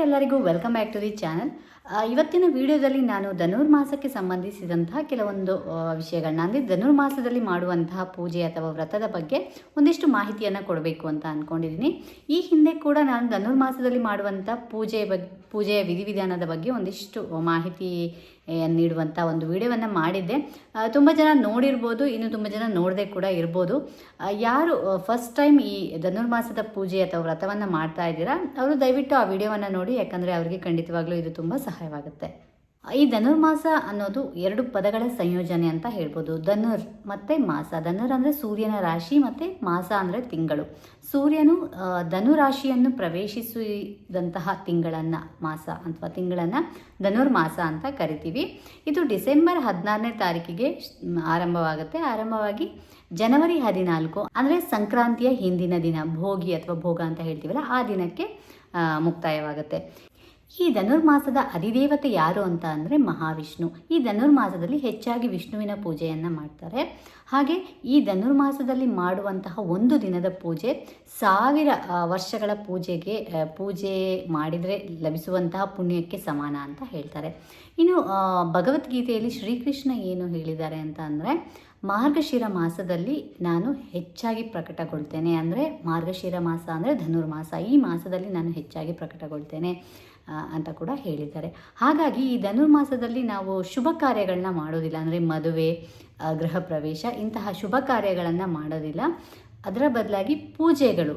ಎಲ್ಲರಿಗೂ welcome back to the channel. ಇವತ್ತಿನ ವಿಡಿಯೋದಲ್ಲಿ ನಾನು ಧನುರ್ಮಾಸಕ್ಕೆ ಸಂಬಂಧಿಸಿದಂತಹ ಕೆಲವೊಂದು ವಿಷಯಗಳನ್ನ ಅಂದರೆ ಧನುರ್ಮಾಸದಲ್ಲಿ ಮಾಡುವಂತಹ ಪೂಜೆ ಅಥವಾ ವ್ರತದ ಬಗ್ಗೆ ಒಂದಿಷ್ಟು ಮಾಹಿತಿಯನ್ನು ಕೊಡಬೇಕು ಅಂತ ಅಂದ್ಕೊಂಡಿದ್ದೀನಿ. ಈ ಹಿಂದೆ ಕೂಡ ನಾನು ಧನುರ್ಮಾಸದಲ್ಲಿ ಮಾಡುವಂಥ ಪೂಜೆಯ ವಿಧಿವಿಧಾನದ ಬಗ್ಗೆ ಒಂದಿಷ್ಟು ಮಾಹಿತಿ ನೀಡುವಂಥ ಒಂದು ವಿಡಿಯೋವನ್ನು ಮಾಡಿದ್ದೆ. ತುಂಬ ಜನ ನೋಡಿರ್ಬೋದು, ಇನ್ನು ತುಂಬ ಜನ ನೋಡದೆ ಕೂಡ ಇರ್ಬೋದು. ಯಾರು ಫಸ್ಟ್ ಟೈಮ್ ಈ ಧನುರ್ಮಾಸದ ಪೂಜೆ ಅಥವಾ ವ್ರತವನ್ನು ಮಾಡ್ತಾ ಇದ್ದೀರಾ ಅವರು ದಯವಿಟ್ಟು ಆ ವಿಡಿಯೋವನ್ನು ನೋಡಿ, ಯಾಕಂದರೆ ಅವರಿಗೆ ಖಂಡಿತವಾಗ್ಲೂ ಇದು ತುಂಬ ಸಹಾಯವಾಗುತ್ತೆ. ಈ ಧನುರ್ಮಾಸ ಅನ್ನೋದು ಎರಡು ಪದಗಳ ಸಂಯೋಜನೆ ಅಂತ ಹೇಳ್ಬೋದು. ಧನುರ್ ಮತ್ತು ಮಾಸ. ಧನುರ್ ಅಂದರೆ ಸೂರ್ಯನ ರಾಶಿ ಮತ್ತು ಮಾಸ ಅಂದರೆ ತಿಂಗಳು. ಸೂರ್ಯನು ಧನುರಾಶಿಯನ್ನು ಪ್ರವೇಶಿಸಿದಂತಹ ತಿಂಗಳನ್ನು ಮಾಸ ಅಥವಾ ತಿಂಗಳನ್ನು ಧನುರ್ಮಾಸ ಅಂತ ಕರಿತೀವಿ. ಇದು ಡಿಸೆಂಬರ್ 16ನೇ ತಾರೀಕಿಗೆ ಆರಂಭವಾಗಿ ಜನವರಿ 14 ಅಂದರೆ ಸಂಕ್ರಾಂತಿಯ ಹಿಂದಿನ ದಿನ, ಭೋಗಿ ಅಥವಾ ಭೋಗ ಅಂತ ಹೇಳ್ತೀವಲ್ಲ, ಆ ದಿನಕ್ಕೆ ಮುಕ್ತಾಯವಾಗುತ್ತೆ. ಈ ಧನುರ್ಮಾಸದ ಅಧಿದೇವತೆ ಯಾರು ಅಂತ ಅಂದರೆ ಮಹಾವಿಷ್ಣು. ಈ ಧನುರ್ಮಾಸದಲ್ಲಿ ಹೆಚ್ಚಾಗಿ ವಿಷ್ಣುವಿನ ಪೂಜೆಯನ್ನು ಮಾಡ್ತಾರೆ. ಹಾಗೆ ಈ ಧನುರ್ಮಾಸದಲ್ಲಿ ಮಾಡುವಂತಹ ಒಂದು ದಿನದ ಪೂಜೆ 1000 ವರ್ಷಗಳ ಪೂಜೆ ಮಾಡಿದರೆ ಲಭಿಸುವಂತಹ ಪುಣ್ಯಕ್ಕೆ ಸಮಾನ ಅಂತ ಹೇಳ್ತಾರೆ. ಇನ್ನು ಭಗವದ್ಗೀತೆಯಲ್ಲಿ ಶ್ರೀಕೃಷ್ಣ ಏನು ಹೇಳಿದ್ದಾರೆ ಅಂತ ಅಂದರೆ, ಮಾರ್ಗಶಿರ ಮಾಸದಲ್ಲಿ ನಾನು ಹೆಚ್ಚಾಗಿ ಪ್ರಕಟಗೊಳ್ತೇನೆ. ಅಂದರೆ ಮಾರ್ಗಶಿರ ಮಾಸ ಅಂದರೆ ಧನುರ್ಮಾಸ, ಈ ಮಾಸದಲ್ಲಿ ನಾನು ಹೆಚ್ಚಾಗಿ ಪ್ರಕಟಗೊಳ್ತೇನೆ ಅಂತ ಕೂಡ ಹೇಳಿದ್ದಾರೆ. ಹಾಗಾಗಿ ಈ ಧನುರ್ಮಾಸದಲ್ಲಿ ನಾವು ಶುಭ ಕಾರ್ಯಗಳನ್ನ ಮಾಡೋದಿಲ್ಲ. ಅಂದರೆ ಮದುವೆ, ಗೃಹ ಪ್ರವೇಶ ಇಂತಹ ಶುಭ ಕಾರ್ಯಗಳನ್ನು ಮಾಡೋದಿಲ್ಲ. ಅದರ ಬದಲಾಗಿ ಪೂಜೆಗಳು,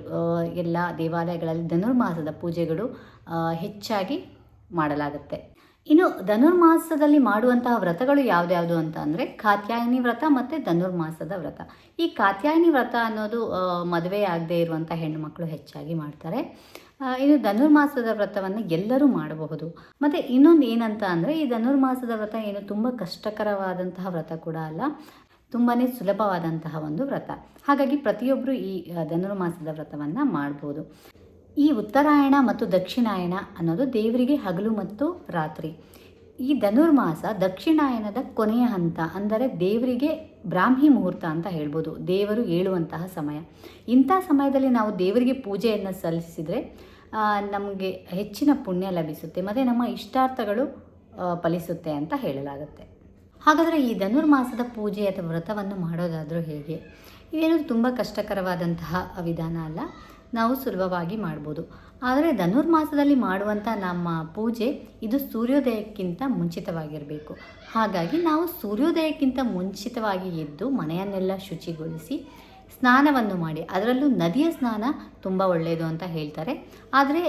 ಎಲ್ಲ ದೇವಾಲಯಗಳಲ್ಲಿ ಧನುರ್ಮಾಸದ ಪೂಜೆಗಳು ಹೆಚ್ಚಾಗಿ ಮಾಡಲಾಗುತ್ತೆ. ಇನ್ನು ಧನುರ್ಮಾಸದಲ್ಲಿ ಮಾಡುವಂತಹ ವ್ರತಗಳು ಯಾವ್ದ್ಯಾವುದು ಅಂತ ಅಂದರೆ ಕಾತ್ಯಾಯನಿ ವ್ರತ ಮತ್ತು ಧನುರ್ಮಾಸದ ವ್ರತ. ಈ ಕಾತ್ಯಾಯನಿ ವ್ರತ ಅನ್ನೋದು ಮದುವೆ ಆಗದೆ ಇರುವಂಥ ಹೆಣ್ಣು ಮಕ್ಕಳು ಹೆಚ್ಚಾಗಿ ಮಾಡ್ತಾರೆ. ಇನ್ನು ಧನುರ್ಮಾಸದ ವ್ರತವನ್ನು ಎಲ್ಲರೂ ಮಾಡಬಹುದು. ಮತ್ತು ಇನ್ನೊಂದು ಏನಂತ ಅಂದರೆ, ಈ ಧನುರ್ಮಾಸದ ವ್ರತ ಏನು ತುಂಬ ಕಷ್ಟಕರವಾದಂತಹ ವ್ರತ ಕೂಡ ಅಲ್ಲ, ತುಂಬಾ ಸುಲಭವಾದಂತಹ ಒಂದು ವ್ರತ. ಹಾಗಾಗಿ ಪ್ರತಿಯೊಬ್ಬರು ಈ ಧನುರ್ಮಾಸದ ವ್ರತವನ್ನು ಮಾಡ್ಬೋದು. ಈ ಉತ್ತರಾಯಣ ಮತ್ತು ದಕ್ಷಿಣಾಯನ ಅನ್ನೋದು ದೇವರಿಗೆ ಹಗಲು ಮತ್ತು ರಾತ್ರಿ. ಈ ಧನುರ್ಮಾಸ ದಕ್ಷಿಣಾಯನದ ಕೊನೆಯ ಹಂತ, ಅಂದರೆ ದೇವರಿಗೆ ಬ್ರಾಹ್ಮಿ ಮುಹೂರ್ತ ಅಂತ ಹೇಳ್ಬೋದು, ದೇವರು ಏಳುವಂತಹ ಸಮಯ. ಇಂಥ ಸಮಯದಲ್ಲಿ ನಾವು ದೇವರಿಗೆ ಪೂಜೆಯನ್ನು ಸಲ್ಲಿಸಿದರೆ ನಮಗೆ ಹೆಚ್ಚಿನ ಪುಣ್ಯ ಲಭಿಸುತ್ತೆ ಮತ್ತು ನಮ್ಮ ಇಷ್ಟಾರ್ಥಗಳು ಫಲಿಸುತ್ತೆ ಅಂತ ಹೇಳಲಾಗುತ್ತೆ. ಹಾಗಾದರೆ ಈ ಧನುರ್ಮಾಸದ ಪೂಜೆ ಅಥವಾ ವ್ರತವನ್ನು ಮಾಡೋದಾದರೂ ಹೇಗೆ? ಇದೇನು ತುಂಬ ಕಷ್ಟಕರವಾದಂತಹ ವಿಧಾನ ಅಲ್ಲ, ನಾವು ಸುಲಭವಾಗಿ ಮಾಡ್ಬೋದು. ಆದರೆ ಧನುರ್ಮಾಸದಲ್ಲಿ ಮಾಡುವಂಥ ನಮ್ಮ ಪೂಜೆ ಇದು ಸೂರ್ಯೋದಯಕ್ಕಿಂತ ಮುಂಚಿತವಾಗಿರಬೇಕು. ಹಾಗಾಗಿ ನಾವು ಸೂರ್ಯೋದಯಕ್ಕಿಂತ ಮುಂಚಿತವಾಗಿ ಎದ್ದು ಮನೆಯನ್ನೆಲ್ಲ ಶುಚಿಗೊಳಿಸಿ ಸ್ನಾನವನ್ನು ಮಾಡಿ, ಅದರಲ್ಲೂ ನದಿಯ ಸ್ನಾನ ತುಂಬ ಒಳ್ಳೆಯದು ಅಂತ ಹೇಳ್ತಾರೆ. ಆದರೆ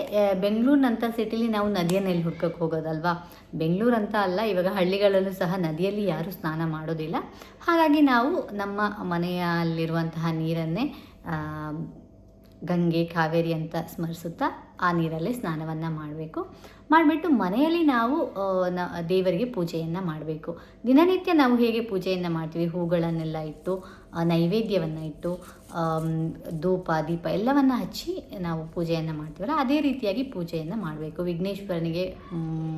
ಬೆಂಗಳೂರಿನಂಥ ಸಿಟಿಲಿ ನಾವು ನದಿಯನ್ನೆಲ್ಲಿ ಹುಡ್ಕೋಕ್ಕೆ ಹೋಗೋದಲ್ವಾ? ಬೆಂಗಳೂರಂತ ಅಲ್ಲ, ಇವಾಗ ಹಳ್ಳಿಗಳಲ್ಲೂ ಸಹ ನದಿಯಲ್ಲಿ ಯಾರೂ ಸ್ನಾನ ಮಾಡೋದಿಲ್ಲ. ಹಾಗಾಗಿ ನಾವು ನಮ್ಮ ಮನೆಯಲ್ಲಿರುವಂತಹ ನೀರನ್ನೇ ಗಂಗೆ, ಕಾವೇರಿ ಅಂತ ಸ್ಮರಿಸುತ್ತಾ ಆ ನೀರಲ್ಲೇ ಸ್ನಾನವನ್ನು ಮಾಡಿಬಿಟ್ಟು ಮನೆಯಲ್ಲಿ ನಾವು ದೇವರಿಗೆ ಪೂಜೆಯನ್ನು ಮಾಡಬೇಕು. ದಿನನಿತ್ಯ ನಾವು ಹೇಗೆ ಪೂಜೆಯನ್ನು ಮಾಡ್ತೀವಿ, ಹೂಗಳನ್ನೆಲ್ಲ ಇಟ್ಟು, ನೈವೇದ್ಯವನ್ನು ಇಟ್ಟು, ಧೂಪ ದೀಪ ಎಲ್ಲವನ್ನು ಹಚ್ಚಿ ನಾವು ಪೂಜೆಯನ್ನು ಮಾಡ್ತೀವಲ್ಲ, ಅದೇ ರೀತಿಯಾಗಿ ಪೂಜೆಯನ್ನು ಮಾಡಬೇಕು. ವಿಘ್ನೇಶ್ವರನಿಗೆ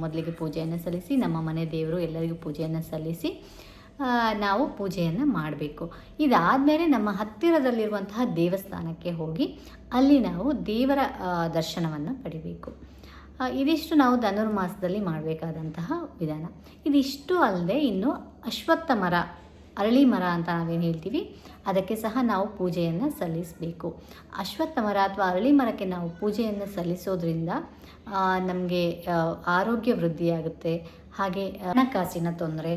ಮೊದಲಿಗೆ ಪೂಜೆಯನ್ನು ಸಲ್ಲಿಸಿ, ನಮ್ಮ ಮನೆ ದೇವರು ಎಲ್ಲರಿಗೂ ಪೂಜೆಯನ್ನು ಸಲ್ಲಿಸಿ ನಾವು ಪೂಜೆಯನ್ನು ಮಾಡಬೇಕು. ಇದಾದಮೇಲೆ ನಮ್ಮ ಹತ್ತಿರದಲ್ಲಿರುವಂತಹ ದೇವಸ್ಥಾನಕ್ಕೆ ಹೋಗಿ ಅಲ್ಲಿ ನಾವು ದೇವರ ದರ್ಶನವನ್ನು ಪಡಿಬೇಕು. ಇದಿಷ್ಟು ನಾವು ಧನುರ್ಮಾಸದಲ್ಲಿ ಮಾಡಬೇಕಾದಂತಹ ವಿಧಾನ. ಇದಿಷ್ಟು ಅಲ್ಲದೆ ಇನ್ನು ಅಶ್ವತ್ಥ ಮರ, ಅರಳಿ ಮರ ಅಂತ ನಾವೇನು ಹೇಳ್ತೀವಿ, ಅದಕ್ಕೆ ಸಹ ನಾವು ಪೂಜೆಯನ್ನು ಸಲ್ಲಿಸಬೇಕು. ಅಶ್ವತ್ಥ ಮರ ಅಥವಾ ಅರಳಿ ಮರಕ್ಕೆ ನಾವು ಪೂಜೆಯನ್ನು ಸಲ್ಲಿಸೋದ್ರಿಂದ ನಮಗೆ ಆರೋಗ್ಯ ವೃದ್ಧಿಯಾಗುತ್ತೆ. ಹಾಗೆ ಹಣಕಾಸಿನ ತೊಂದರೆ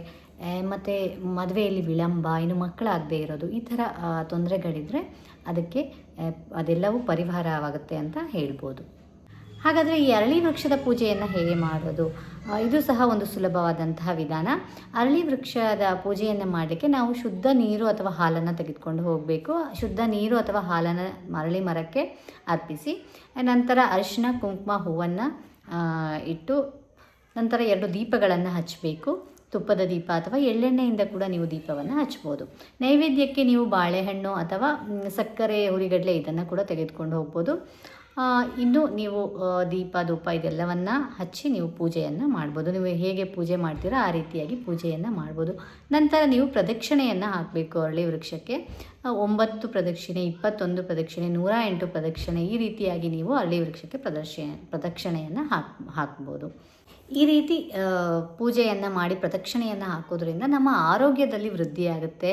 ಮತ್ತು ಮದುವೆಯಲ್ಲಿ ವಿಳಂಬ, ಇನ್ನು ಮಕ್ಕಳಾಗದೇ ಇರೋದು, ಈ ಥರ ತೊಂದರೆಗಳಿದ್ದರೆ ಅದೆಲ್ಲವೂ ಪರಿಹಾರವಾಗುತ್ತೆ ಅಂತ ಹೇಳ್ಬೋದು. ಹಾಗಾದರೆ ಈ ಅರಳಿ ವೃಕ್ಷದ ಪೂಜೆಯನ್ನು ಹೇಗೆ ಮಾಡೋದು? ಇದು ಸಹ ಒಂದು ಸುಲಭವಾದಂತಹ ವಿಧಾನ. ಅರಳಿ ವೃಕ್ಷದ ಪೂಜೆಯನ್ನು ಮಾಡಲಿಕ್ಕೆ ನಾವು ಶುದ್ಧ ನೀರು ಅಥವಾ ಹಾಲನ್ನು ತೆಗೆದುಕೊಂಡು ಹೋಗಬೇಕು. ಶುದ್ಧ ನೀರು ಅಥವಾ ಹಾಲನ್ನು ಅರಳಿ ಮರಕ್ಕೆ ಅರ್ಪಿಸಿ, ನಂತರ ಅರಿಶಿನ, ಕುಂಕುಮ, ಹೂವನ್ನು ಇಟ್ಟು, ನಂತರ 2 ದೀಪಗಳನ್ನು ಹಚ್ಚಬೇಕು. ತುಪ್ಪದ ದೀಪ ಅಥವಾ ಎಳ್ಳೆಣ್ಣೆಯಿಂದ ಕೂಡ ನೀವು ದೀಪವನ್ನು ಹಚ್ಬೋದು. ನೈವೇದ್ಯಕ್ಕೆ ನೀವು ಬಾಳೆಹಣ್ಣು ಅಥವಾ ಸಕ್ಕರೆ, ಹುರಿಗಡಲೆ ಇದನ್ನು ಕೂಡ ತೆಗೆದುಕೊಂಡು ಹೋಗ್ಬೋದು. ಇನ್ನು ನೀವು ದೀಪ ಧೂಪ ಇದೆಲ್ಲವನ್ನು ಹಚ್ಚಿ ನೀವು ಪೂಜೆಯನ್ನು ಮಾಡ್ಬೋದು. ನೀವು ಹೇಗೆ ಪೂಜೆ ಮಾಡ್ತೀರೋ ಆ ರೀತಿಯಾಗಿ ಪೂಜೆಯನ್ನು ಮಾಡ್ಬೋದು. ನಂತರ ನೀವು ಪ್ರದಕ್ಷಿಣೆಯನ್ನು ಹಾಕಬೇಕು ಅರಳಿ ವೃಕ್ಷಕ್ಕೆ. 9 ಪ್ರದಕ್ಷಿಣೆ, 21 ಪ್ರದಕ್ಷಿಣೆ, 108 ಪ್ರದಕ್ಷಿಣೆ, ಈ ರೀತಿಯಾಗಿ ನೀವು ಅರಳಿ ವೃಕ್ಷಕ್ಕೆ ಪ್ರದಕ್ಷಿಣೆಯನ್ನು ಹಾಕ್ಬೋದು. ಈ ರೀತಿ ಪೂಜೆಯನ್ನು ಮಾಡಿ ಪ್ರದಕ್ಷಿಣೆಯನ್ನು ಹಾಕೋದ್ರಿಂದ ನಮ್ಮ ಆರೋಗ್ಯದಲ್ಲಿ ವೃದ್ಧಿಯಾಗುತ್ತೆ.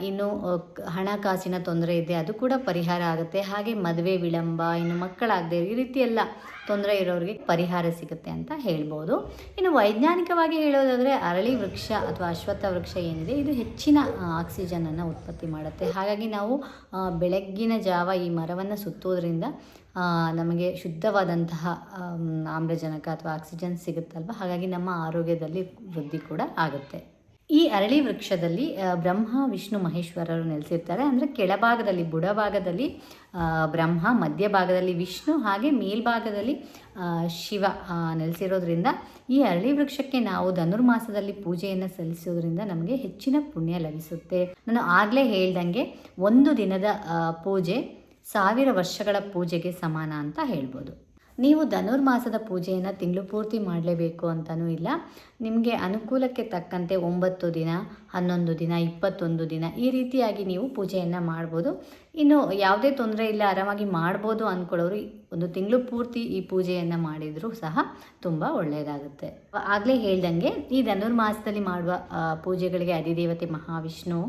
ಇನ್ನು ಹಣಕಾಸಿನ ತೊಂದರೆ ಇದೆ ಅದು ಕೂಡ ಪರಿಹಾರ ಆಗುತ್ತೆ. ಹಾಗೆ ಮದುವೆ ವಿಳಂಬ, ಇನ್ನು ಮಕ್ಕಳಾಗದೆ ಈ ರೀತಿ ಎಲ್ಲ ತೊಂದರೆ ಇರೋರಿಗೆ ಪರಿಹಾರ ಸಿಗುತ್ತೆ ಅಂತ ಹೇಳ್ಬೋದು. ಇನ್ನು ವೈಜ್ಞಾನಿಕವಾಗಿ ಹೇಳೋದಾದರೆ ಅರಳಿ ವೃಕ್ಷ ಅಥವಾ ಅಶ್ವತ್ಥ ವೃಕ್ಷ ಏನಿದೆ ಇದು ಹೆಚ್ಚಿನ ಆಕ್ಸಿಜನನ್ನು ಉತ್ಪತ್ತಿ ಮಾಡುತ್ತೆ. ಹಾಗಾಗಿ ನಾವು ಬೆಳಗ್ಗಿನ ಜಾವ ಈ ಮರವನ್ನು ಸುತ್ತೋದ್ರಿಂದ ನಮಗೆ ಶುದ್ಧವಾದಂತಹ ಆಮ್ಲಜನಕ ಅಥವಾ ಆಕ್ಸಿಜನ್ ಸಿಗುತ್ತಲ್ವ, ಹಾಗಾಗಿ ನಮ್ಮ ಆರೋಗ್ಯದಲ್ಲಿ ವೃದ್ಧಿ ಕೂಡ ಆಗುತ್ತೆ. ಈ ಅರಳಿ ವೃಕ್ಷದಲ್ಲಿ ಬ್ರಹ್ಮ, ವಿಷ್ಣು, ಮಹೇಶ್ವರರು ನೆಲೆಸಿರ್ತಾರೆ. ಅಂದರೆ ಕೆಳಭಾಗದಲ್ಲಿ ಬುಡಭಾಗದಲ್ಲಿ ಬ್ರಹ್ಮ, ಮಧ್ಯಭಾಗದಲ್ಲಿ ವಿಷ್ಣು, ಹಾಗೆ ಮೇಲ್ಭಾಗದಲ್ಲಿ ಶಿವ ನೆಲೆಸಿರೋದ್ರಿಂದ ಈ ಅರಳಿ ವೃಕ್ಷಕ್ಕೆ ನಾವು ಧನುರ್ಮಾಸದಲ್ಲಿ ಪೂಜೆಯನ್ನು ಸಲ್ಲಿಸೋದ್ರಿಂದ ನಮಗೆ ಹೆಚ್ಚಿನ ಪುಣ್ಯ ಲಭಿಸುತ್ತೆ. ನಾನು ಆಗಲೇ ಹೇಳ್ದಂಗೆ 1 ದಿನದ ಪೂಜೆ 1000 ವರ್ಷಗಳ ಪೂಜೆಗೆ ಸಮಾನ ಅಂತ ಹೇಳ್ಬೋದು. ನೀವು ಧನುರ್ಮಾಸದ ಪೂಜೆಯನ್ನು ತಿಂಗಳು ಪೂರ್ತಿ ಮಾಡಲೇಬೇಕು ಅಂತಲೂ ಇಲ್ಲ. ನಿಮಗೆ ಅನುಕೂಲಕ್ಕೆ ತಕ್ಕಂತೆ 9 ದಿನ, 11 ದಿನ, 21 ದಿನ ಈ ರೀತಿಯಾಗಿ ನೀವು ಪೂಜೆಯನ್ನು ಮಾಡ್ಬೋದು. ಇನ್ನು ಯಾವುದೇ ತೊಂದರೆ ಇಲ್ಲ, ಆರಾಮಾಗಿ ಮಾಡ್ಬೋದು ಅಂದ್ಕೊಳ್ಳೋರು 1 ತಿಂಗಳು ಪೂರ್ತಿ ಈ ಪೂಜೆಯನ್ನು ಮಾಡಿದರೂ ಸಹ ತುಂಬ ಒಳ್ಳೆಯದಾಗುತ್ತೆ. ಆಗಲೇ ಹೇಳ್ದಂಗೆ ಈ ಧನುರ್ಮಾಸದಲ್ಲಿ ಮಾಡುವ ಪೂಜೆಗಳಿಗೆ ಅಧಿದೇವತೆ ಮಹಾವಿಷ್ಣು.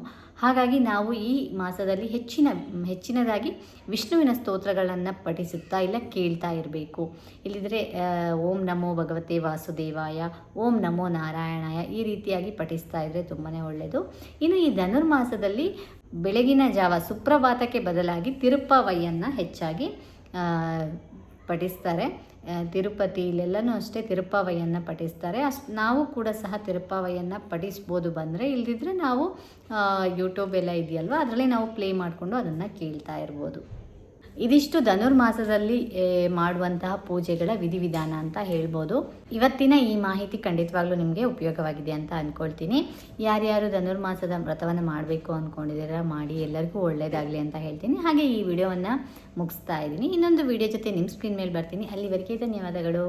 ಹಾಗಾಗಿ ನಾವು ಈ ಮಾಸದಲ್ಲಿ ಹೆಚ್ಚಿನದಾಗಿ ವಿಷ್ಣುವಿನ ಸ್ತೋತ್ರಗಳನ್ನು ಪಠಿಸುತ್ತಾ ಇಲ್ಲ ಕೇಳ್ತಾ ಇರಬೇಕು. ಇಲ್ಲಿದ್ರೆ ಓಂ ನಮೋ ಭಗವತೆ ವಾಸುದೇವಾಯ, ಓಂ ನಮೋ ನಾರಾಯಣಾಯ ಈ ರೀತಿಯಾಗಿ ಪಠಿಸ್ತಾ ಇದ್ದರೆ ತುಂಬಾ ಒಳ್ಳೆಯದು. ಇನ್ನು ಈ ಧನುರ್ಮಾಸದಲ್ಲಿ ಬೆಳಗಿನ ಜಾವ ಸುಪ್ರಭಾತಕ್ಕೆ ಬದಲಾಗಿ ತಿರುಪ್ಪವೈಯನ್ನು ಹೆಚ್ಚಾಗಿ ಪಠಿಸ್ತಾರೆ. ತಿರುಪತಿ ಇಲ್ಲೆಲ್ಲನೂ ಅಷ್ಟೇ ತಿರುಪ್ಪವೈಯನ್ನು ಪಠಿಸ್ತಾರೆ. ನಾವು ಕೂಡ ಸಹ ತಿರುಪ್ಪವೈಯನ್ನು ಪಠಿಸ್ಬೋದು ಬಂದರೆ. ಇಲ್ಲದಿದ್ದರೆ ನಾವು ಯೂಟ್ಯೂಬ್ ಎಲ್ಲ ಇದೆಯಲ್ವ ಅದರಲ್ಲೇ ನಾವು ಪ್ಲೇ ಮಾಡಿಕೊಂಡು ಅದನ್ನು ಕೇಳ್ತಾ ಇರ್ಬೋದು. ಇದಿಷ್ಟು ಧನುರ್ಮಾಸದಲ್ಲಿ ಮಾಡುವಂತಹ ಪೂಜೆಗಳ ವಿಧಿವಿಧಾನ ಅಂತ ಹೇಳ್ಬೋದು. ಇವತ್ತಿನ ಈ ಮಾಹಿತಿ ಖಂಡಿತವಾಗ್ಲೂ ನಿಮಗೆ ಉಪಯೋಗವಾಗಿದೆ ಅಂತ ಅಂದ್ಕೊಳ್ತೀನಿ. ಯಾರ್ಯಾರು ಧನುರ್ಮಾಸದ ವ್ರತವನ್ನು ಮಾಡಬೇಕು ಅಂದ್ಕೊಂಡಿದ್ದೀರ ಮಾಡಿ, ಎಲ್ಲರಿಗೂ ಒಳ್ಳೆಯದಾಗಲಿ ಅಂತ ಹೇಳ್ತೀನಿ. ಹಾಗೆ ಈ ವಿಡಿಯೋವನ್ನು ಮುಗಿಸ್ತಾ ಇದ್ದೀನಿ. ಇನ್ನೊಂದು ವಿಡಿಯೋ ಜೊತೆ ನಿಮ್ಮ ಸ್ಕ್ರೀನ್ ಮೇಲೆ ಬರ್ತೀನಿ. ಅಲ್ಲಿವರೆಗೆ ಧನ್ಯವಾದಗಳು.